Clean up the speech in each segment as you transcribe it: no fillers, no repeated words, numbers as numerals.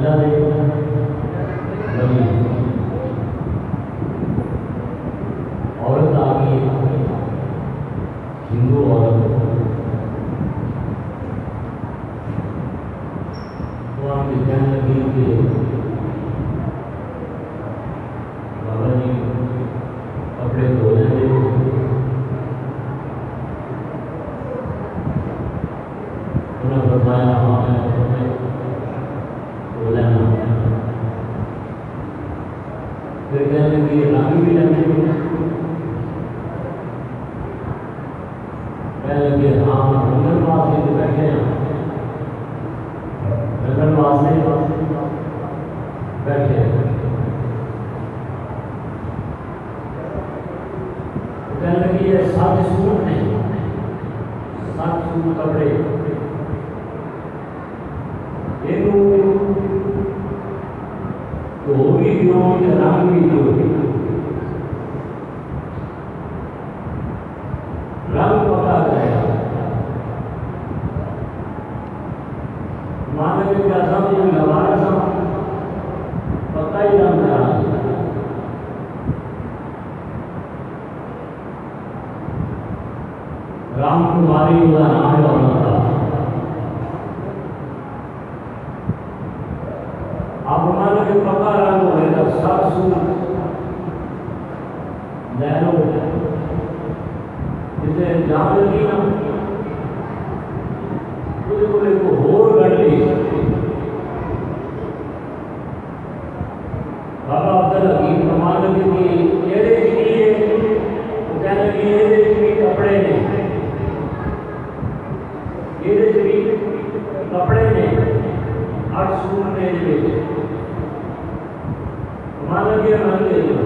अल्लाह ने वली औरत आ गई, हिंदू औरत, तो आप कहने लगी कि बाबा जी कपड़े धो लेंगे। उन्होंने बताया हाँ मैं कपड़े धो लेना। फिर कहने लगी रंग भी लेने, कहने लगे हाँ रंगन वास्ते तो बैठे हैं, रंगन वास्ते बैठे हैं। कहने लगी ये 7 सूट नहीं, 7 सूट कपड़े तो भी क्यों रंग भी क्यों, रंग पता करेगा। माने के क्या समझ हमारा सब पता ही रंग था। राम कुमारी का नाम होता आप मानो कि पक्का रंग होगा, 7 सूट लहरों जिसे जान लगी ना बोले को होर कर ली। बाबा अब्दुल हकीम फरमान लगे कि ये कहने लगी ये कपड़े ने, ये कपड़े ने 8 सूट ने मान लगे रंग ले लो,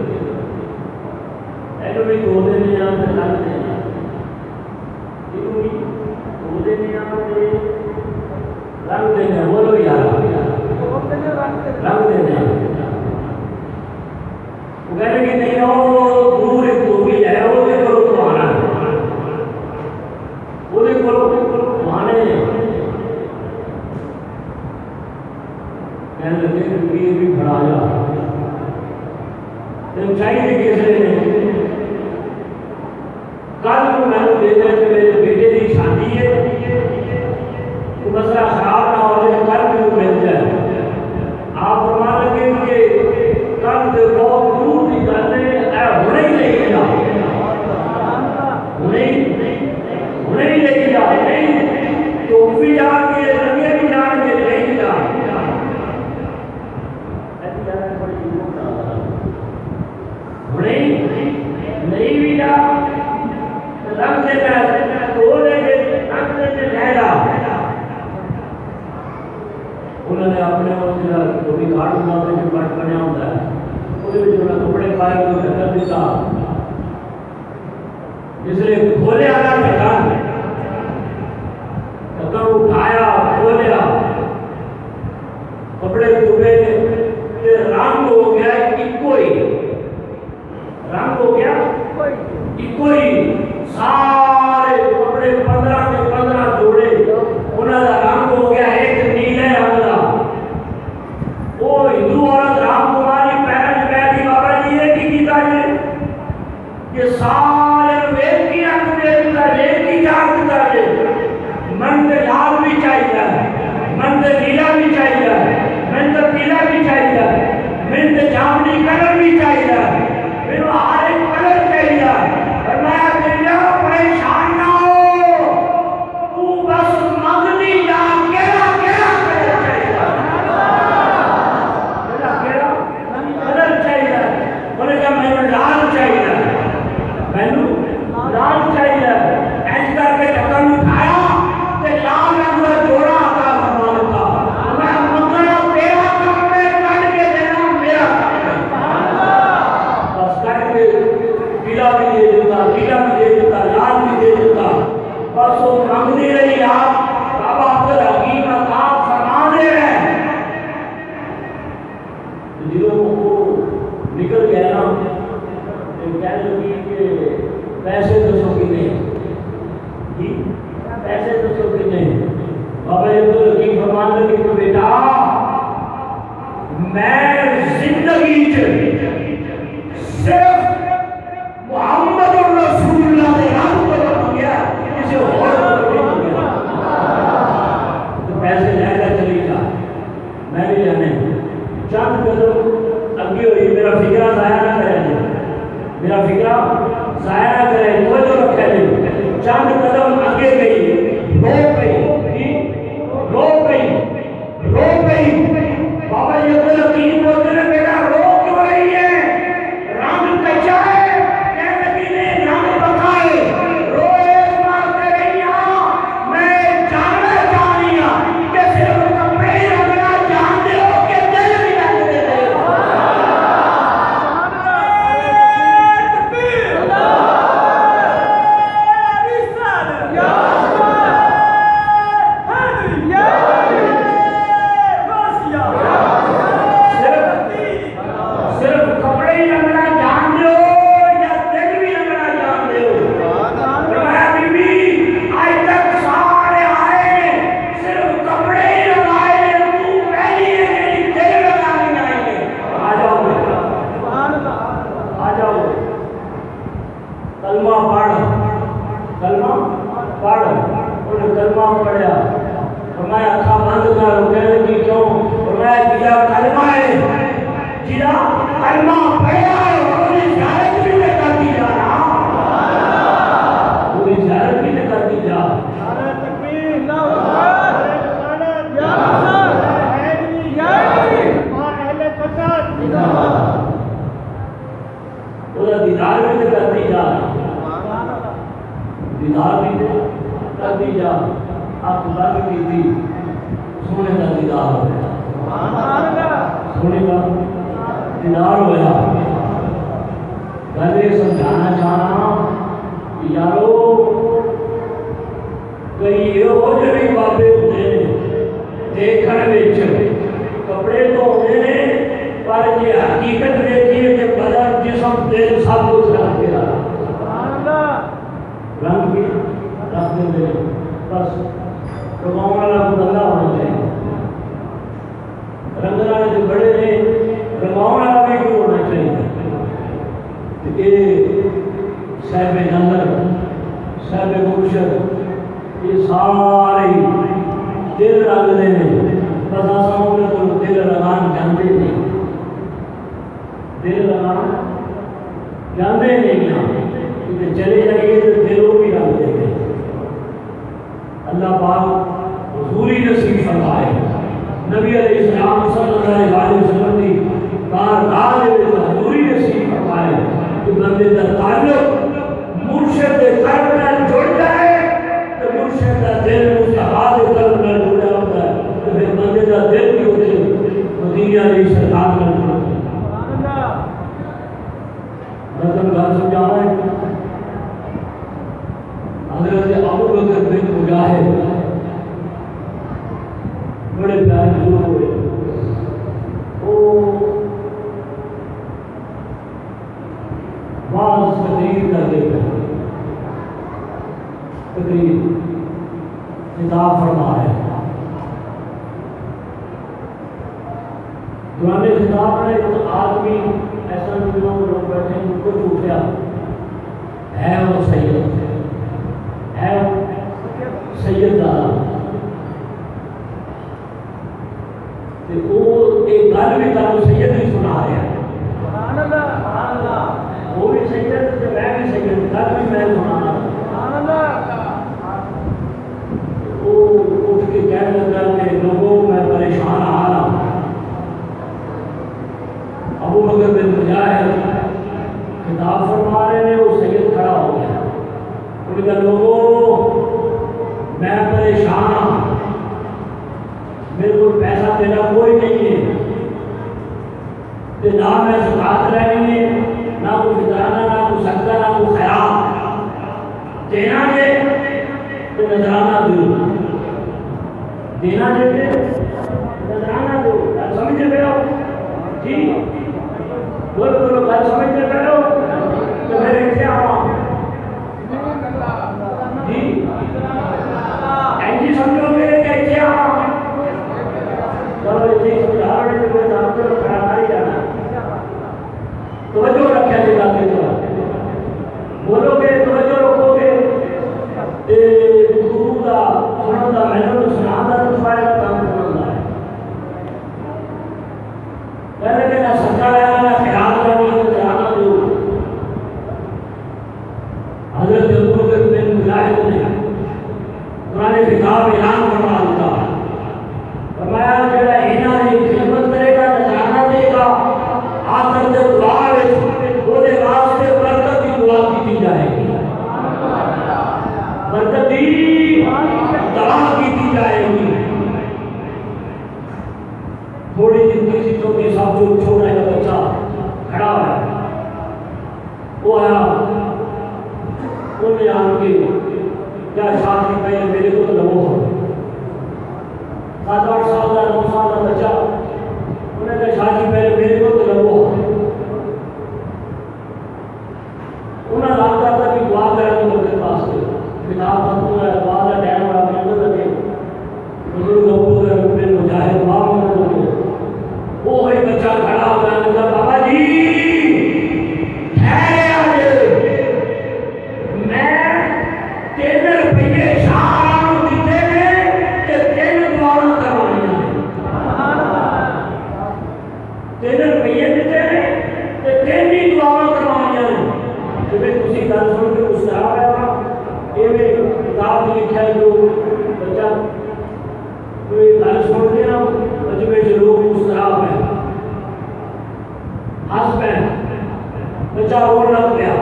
भी दो दिन यहाँ से रंग देना, दो दिन यहाँ से रंग देना, बोलो यार रंग देना। वो कह रहे कि नहीं हो दूर एक तो भी है, वो करो तो आना है, वो करो आने। कहने लगे ये भी खड़ा जा चाहिए किसी ने कल को मैं दे दे कि मेरे बेटे की शादी है, तो मसला खराब ना हो जाए, कल भी मिल जाए। आप फरमा लगे कि कल से बहुत दूर की गल हुने ही लेके जा, हुने ही लेके जा, नहीं तो भी जाके लगे भी जाएंगे नहीं जा। नहीं भी जा रंग देना तो रंग देने लहरा। उन्होंने अपने जो भी घाट बनाते जो घट बनया होता है वो कपड़े पाए हुए ढक दिता, इसलिए खोले आना ढक्कन, ढक्कन उठाया खोलिया, कपड़े चुभे, रंग हो गया इको ही, रंग हो गया इको ही। सारे कपड़े 15 के 15 जोड़े, उन्होंने रंग हो गया एक नीले रंग का। वो हिंदू औरत राम कुमारी पहन पहली बाबा जी ये की गीता ये सारे वेद की रंग देता एक की जान देता है। मन तो लाल भी चाहिए, मन तो नीला भी चाहिए, मन तो पीला भी चाहिए, मन तो जामुनी कलर भी चाहिए, फिर हर एक कलर चाहिए। और मैं तेरा परेशान ना हो, तू बस मंगनी जा केरा केरा कलर चाहिए, केरा कलर चाहिए। बोले क्या मैंने लाल चाहिए, मैंने लाल चाहिए। ऐसे करके ढक्कन उठाया तो लाल रंग का जोड़ा आता भगवान का। मैं मंगना तेरा काम में कर के देना मेरा बस करके पीला भी दे देता, पीला भी दे देता, लाल भी दे देता। बस वो मंगनी रही आप बाबा अब्दुल हकीम आप फरमा दे रहे हैं। निकल गया ना कहने लगी कि पैसे दसो कि नहीं, पैसे दसो कि नहीं। बाबा अब्दुल हकीम फरमान लगे कि बेटा मैं जिंदगी सिर्फ मोहम्मद रसूलुल्लाह के नाम पर हो गया, किसी और तो पैसे लेकर चली जा, मैं भी जाने चंद कदम अगे हुई, मेरा फिक्रा जाया ना करे, मेरा फिक्रा जाया ना करे, तो जो रखे चंद कदम आगे गई, रो गई, रो गई, रो गई। बाबा ये तो यकीन बोलते हैं, बेटा रो क्यों रही है? रंग कच्चा है, कहने लगी ने रंग पका है, रो इस वास्ते रही हूं, मैं जानना चाहती हूं कि सिर्फ कपड़े रंगना जानते हो कि दिल भी रंग देते हो? कलमा पढ़ा और मैं अखा बंद कर कहने की क्यों, और मैं दिया कलमा है, जिला कलमा पढ़ा और ज़ियारत भी नहीं करती जा रहा, पूरी ज़ियारत भी नहीं करती जा। नारे तकबीर, अल्लाहू अकबर, या अल्लाह, हैदरी, या अहले सुन्नत जिंदाबाद, पूरा दीदार भी नहीं करती जा, दीदार भी करती जा। आप बात की थी, सोने का दीदार हो गया, सोने का दीदार हो गया। मैं समझाना चाहना कि यारो कई हो जड़ी बाबे होते देखने में कपड़े तो होते हैं, पर ये हकीकत देखिए कि बदन जिसम दिल सब कुछ रख के रंग के रख देते, बस रंगाने वाला बंदा होना चाहिए, रंग वाले जो बड़े ने रंगाने वाला भी क्यों होना चाहिए। ये साहब नंदर, साहब मुर्शद, ये सारे दिल रंगते हैं, बस आसाम तो दिल लगान जानते नहीं, दिल लगान जानते नहीं, यहाँ चले जाइए तो दिलों भी रंग देते। अल्लाह पाक हुजूरी नसीब फरमाए, नबी अलैहिस्सलाम सल्लल्लाहु अलैहि वसल्लम की बारगाह में हुजूरी नसीब फरमाए कि बंदे का ताल्लुक मुर्शिद के कल्ब नाल जुड़ जाए, तो मुर्शिद का दिल मुस्तफा के कल्ब नाल जुड़ा होता है, तो फिर बंदे का दिल भी उसे मदीना की सरकार नाल जुड़ा होता है। मतलब बात समझाना है, हज़रत अबू बकर बिन मुजाहिद बड़े प्यारे बुजुर्ग हुए, वो वाज़ तकरीर करते थे, तकरीर खिताब फरमा है, दुराने खिताब में एक आदमी ऐसा लोग बैठे उनको पूछा है, वो सैयद है, सैयद दादा वो एक गल भी तुम सैयद ही सुना रहा, वो भी सैयद मैं भी सैयद, गल भी मैं सुना, वो उठ के कहने लगा कि लोगों मैं परेशान आ रहा हूँ। अबू बकर बिन मुजाहिद खिताब फरमा रहे हैं, वो सैयद खड़ा हो गया, उनका लोगों मैं परेशान हूँ, मेरे को पैसा देना कोई नहीं है, ना मैं ज़कात लेनी है, ना कोई फितराना, ना कोई सदका, ना कोई खैरात देना है, तो नजराना दो, देना है नजराना दो, समझ रहे हो जी? बोलो बोलो, बात समझ रहे हो? तो मैं ऐसे आवा जी, ऐसी समझोगे कैसे आवा, चलो ऐसे समझा रहे थे, तवज्जो रखा जाते तो बोलोगे तवज्जो रखोगे ते गुरु का सुनन का मैंने तो सुनादा तो फायदा काम करना है पहले के ना सरकार वाला ख्याल करनी है जाना दो हजरत अबू बकर बिन मुजाहिद ने पुराने किताब ऐलान करवा दिया फरमाया जेड़ा इना की खिदमत करेगा नजराना देगा आखिर जब दुआ बोले वास्ते बरकत की दुआ की जाएगी बरकत की दुआ की जाएगी थोड़ी जिंदगी सी छोटी साहब जो छोटा है बच्चा खड़ा है वो आया उन्हें आके क्या शादी पहले मेरे को तो लगो 7-8 साल का 9 साल का बच्चा उन्हें कहा शादी पहले मेरे को तो लगो उन्हें लगता था कि दुआ करें तो मेरे पास किताब खत्म है दुआ का टाइम बड़ा मिलने लगे बुजुर्ग लोगों के में मुजाहिद दुआ करने लगे वो एक बच्चा खड़ा हो गया कहा बाबा जी मैं 3 रुपये शाम दिते ते 3 दुआएं करवानियां 3 रुपये दिते ते 3 ही दुआएं करवानियां जिवें तुसीं गल सुन के मुस्कुरा रहे हो एवें किताब में लिखा है जो बच्चा कोई गल सुन के ना जिवें लोग मुस्कुरा पे हंस पे बच्चा रोने लग गया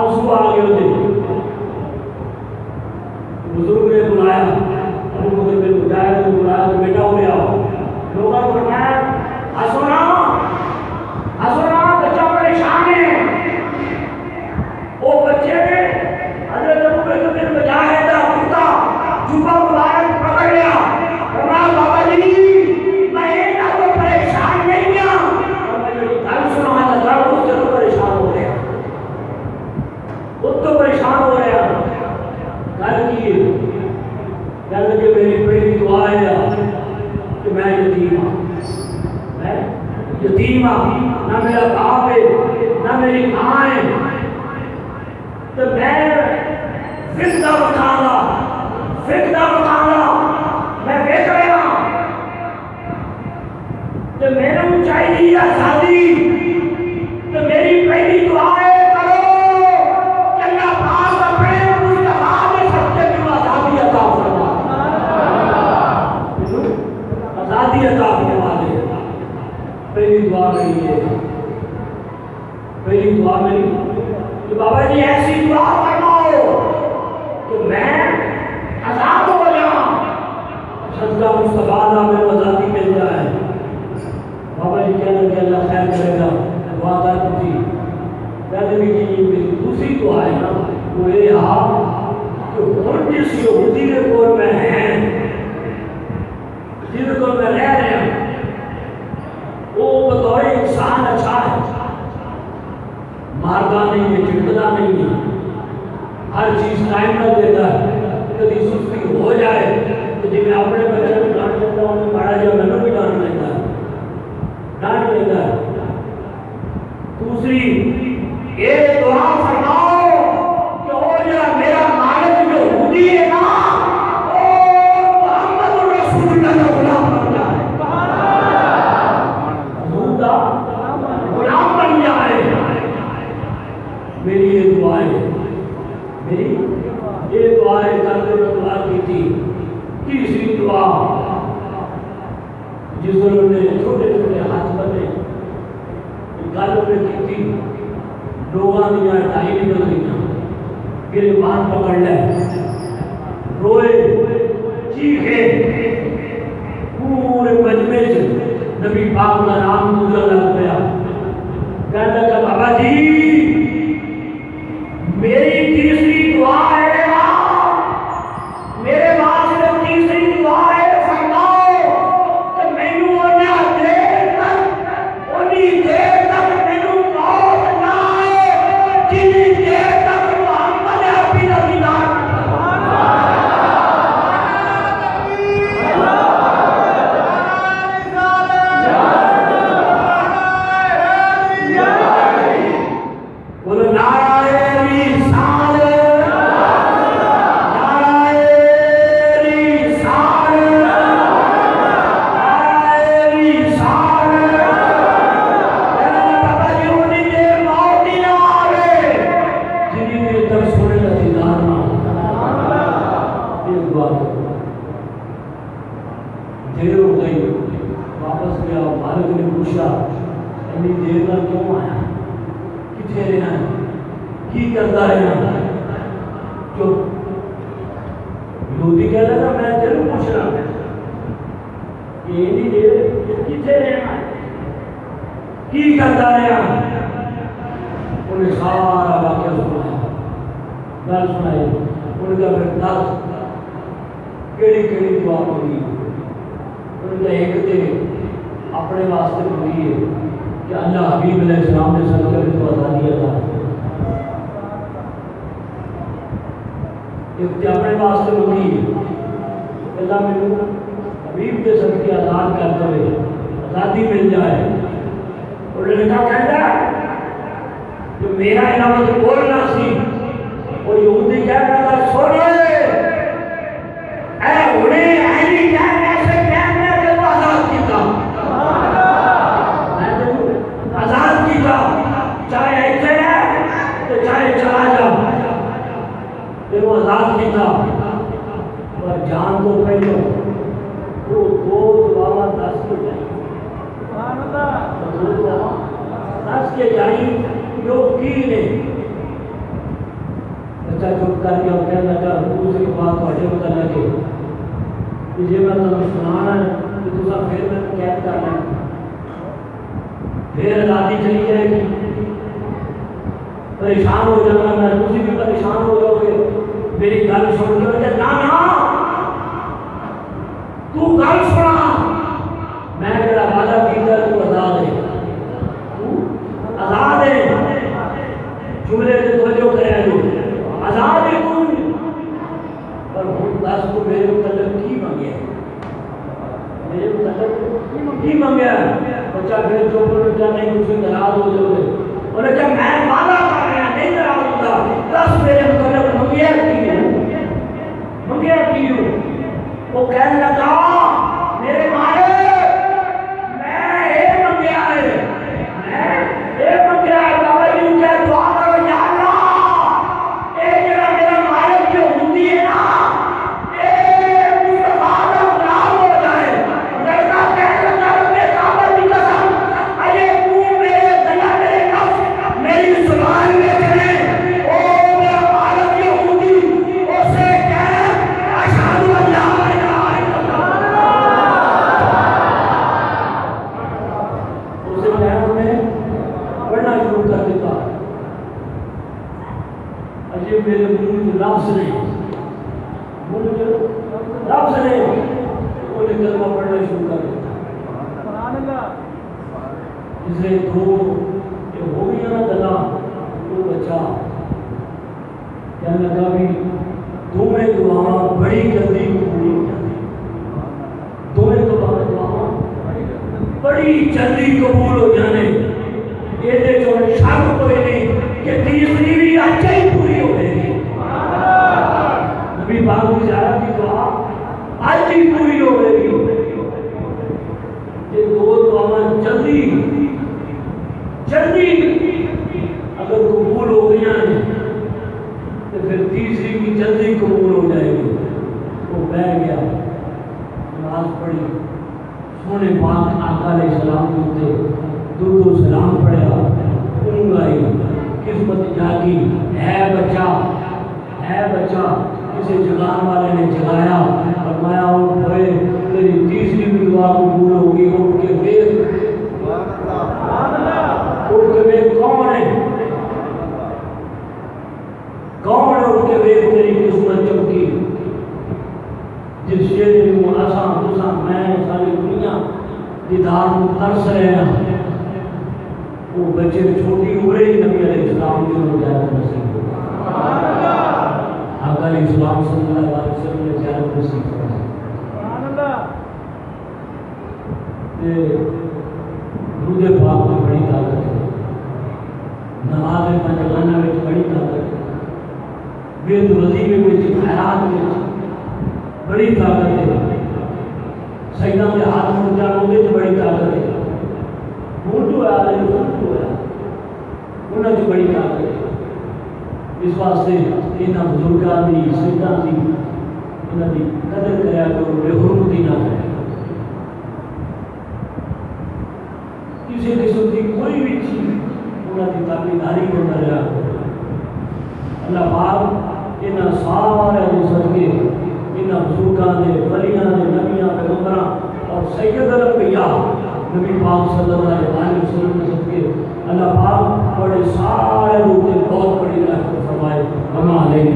आंसू आ गए उसे बुजुर्ग ने बुलाया अबू बकर बिन मुजाहिद ने बुलाया तो बेटा हो गया लोगों ने फरमाया हंसो ना बच्चा परेशान है वो बच्चे ने हजरत अबू बकर बिन मुजाहिद का कुत्ता जुब्बा मुबारक पकड़ लिया फरमाया बाबा जी मैं ना तो परेशान नहीं हूं और मैं गल सुना था उससे तो परेशान हो गया तो परेशान हो गया गल की गल के मेरी पहली दुआ है कि मैं यतीम हाँ ना मेरा बाप है ना मेरी मां है तो मैं फिक्र बताऊंगा मैं देख रहा तो मैंने चाहिए आजादी तो मेरी पहली दुआ है पहली दुआ मेरी कि बाबा जी ऐसी दुआ फरमाओ कि मैं आजाद हो जाऊं सदका मुस्तफा में आजादी मिल जाए बाबा जी कहने लगे अल्लाह खैर करेगा दुआ कर दी कहते भी कि मेरी दूसरी दुआ है ना वो ये कि हम जिस यहूदी के कोल में हैं जिसके कोल में रह रहे हैं वो बतौर इंसान अच्छा है मारदा नहीं है चिड़कदा नहीं है हर चीज टाइम पर देता है कभी सुस्ती हो जाए तो जब मैं अपने बच्चे को डांट देता हूँ मारा जाए मैंने भी डांट लेता है दूसरी ये दुआ फरमाओ कि वो जरा मेरा मालिक जो यहूदी है ना वो मोहम्मद रसूलुल्लाह का गुलाम बन जाए गुलाम बन जाए मेरी ये दुआएं करते हुए दुआ की थी तीसरी दुआ जिसने छोटे छोटे हाथ बने गल में की थी लोगों दियां ढाई निकल गई गिरबान पकड़ ले रोए चीखे पूरे मजमे नबी पाक का नाम गुजर लग गया कहने लगा बाबा जी मेरी तीसरी दुआ है मेरे वास्ते तीसरी दुआ है फरमाओ कि मैनू उन्हीं देर तक मैनू मौत ना आए जितनी देर तक मोहम्मद अरबी का दीदार पूछा इतनी देर में क्यों आया, कितने रहा, की करता रहा। जो यहूदी कह रहा था मैं जरूर पूछ रहा कि इतनी देर कितने रहा, की करता रहा। उन्हें सारा वाक्य सुनाया, गल सुनाई। उनका फिर 10 केड़ी दुआ होगी। उनका एक तो अपने वास्ते हुई है कि अल्लाह हबीब अलैहिस्सलाम ने सदके में तो आज़ादी अता, एक तो अपने वास्ते हुई है अल्लाह मैनू हबीब के सदके आज़ाद कर दे, आज़ादी मिल जाए। और लिखा कहता जो मेरा इलावा बोलना सी वो यहूदी कह रहा था सुन आजाद किया, चाहे ऐसे है तो चाहे चला जा, फिर वो आजाद किया। पर जान तो पहले वो 2 दुआवा 10 के जाई, 2 दुआवा 10 के जाई जो की ने। बच्चा चुप कर गया, कहने लगा दूसरी बात थोड़े पता लगे कि जे मैं तुम सुनाना है तो तुसा फिर मैं कैद कर लें, फिर आज़ादी चली जाएगी, परेशान हो जाना मैं, तुम भी परेशान हो जाओगे मेरी गल सुन के। ना ना तू गल सुना, मैं जरा वादा किया तू आजाद है, तू आजाद है। जुमले से तवज्जो करे जो आजाद है तू। पर हम 10 को मेरे मुतल्लिक़ की मांगे, मेरे मुतल्लिक़ की मांगे। बच्चा फिर जो बोलता नहीं मुझसे नाराज हो जाओगे। उन्हें कहा मैं वादा कर रहा नहीं नाराज होता, 10 मेरे मुतल्लिक़ मंगिया क्यों। वो कहने लगा मेरे मारे मैं ये मंगिया है, मैं ये मंगिया है। बाबा जी क्या दुआ करो या अल्लाह ये जरा मेरा मालिक जो होती है ना ये मुस्तफा का गुलाम हो जाए। लड़का कहने लगा मैं काबा की कसम अरे तू मेरे गला मेरे नफ्स मेरी जुबान में चले ओ मेरा मालिक जो होती उसे कह अशहदु अल्ला इलाहा इल्लल्लाह। उसे कहने पढ़ना शुरू कर देता। अजय मेरे मुंह में लफ्ज़ नहीं, मुंह में लफ्ज़ नहीं, उन्हें कलमा पढ़ना शुरू कर देता। इसलिए 2 ये हो गया ना गला तो बचा कहने लगा भी दोवें दुआवां बड़ी जल्दी कबूल हो जाती, दोवें दुआवां बड़ी जल्दी कबूल हो जाने। ये जो शक कोई नहीं कि तीसरी भी अच्छा ही पूरी हो जाएगी। नबी पाक की ज़ियारत की दुआ आज ही पूरी हो जाएगी। ये 2 दुआवां जल्दी जल्दी अगर कबूल हो गई हैं तो फिर तीसरी भी जल्दी कबूल हो जाएगी। वो बह गया, नमाज पढ़ी, सोने पाक आका अलैहिस्सलाम के उत्ते दुरूद सलाम पढ़ा, ऊँग आई, किस्मत जागी, है बच्चा किसी जगान वाले ने जगाया, फरमाया उठ गए तेरी तीसरी भी दुआ कबूल होगी। उठ के वेख कौन है, उठ के वेख तेरी किस्मत चमकी। जिस शेर में आसान तुसा मैं सारी दुनिया दीदार को तरस रहे हैं वो बच्चे छोटी उम्र ही नबी अलैहिस्सलाम के ज़ियारत नसीब हो। आका अलैहिस्सलाम सल्लल्लाहु अलैहि वसल्लम ने ज़ियारत नसीब फरमाई। दुरूद पाक में बड़ी ताकत है, नमाज में पंजगाना में बड़ी ताकत है, वेद वजीफे में खैरात में बड़ी ताकत है, सजदा में हाथ मुड़ जाना में बड़ी ताकत है, मुंडू है उन्हें बड़ी ताकत है। इस वास्ते इन्होंने बुजुर्गों की सजदा की इन्होंने कदर कराया करो, बेहुरमती ना करें। उन्होंने ताबेदारी के अंदर रहा करो। अल्लाह पाक इन्हां सारे दे सदके इन्हां बुजुर्गां दे वलियां दे नबियां पैगंबरां और सैयदुल अंबिया नबी पाक सल्लल्लाहु अलैहि वसल्लम के सदके अल्लाह पाक बड़े सारे रूप में बहुत बड़ी रहमत फरमाए। अमा अलैहि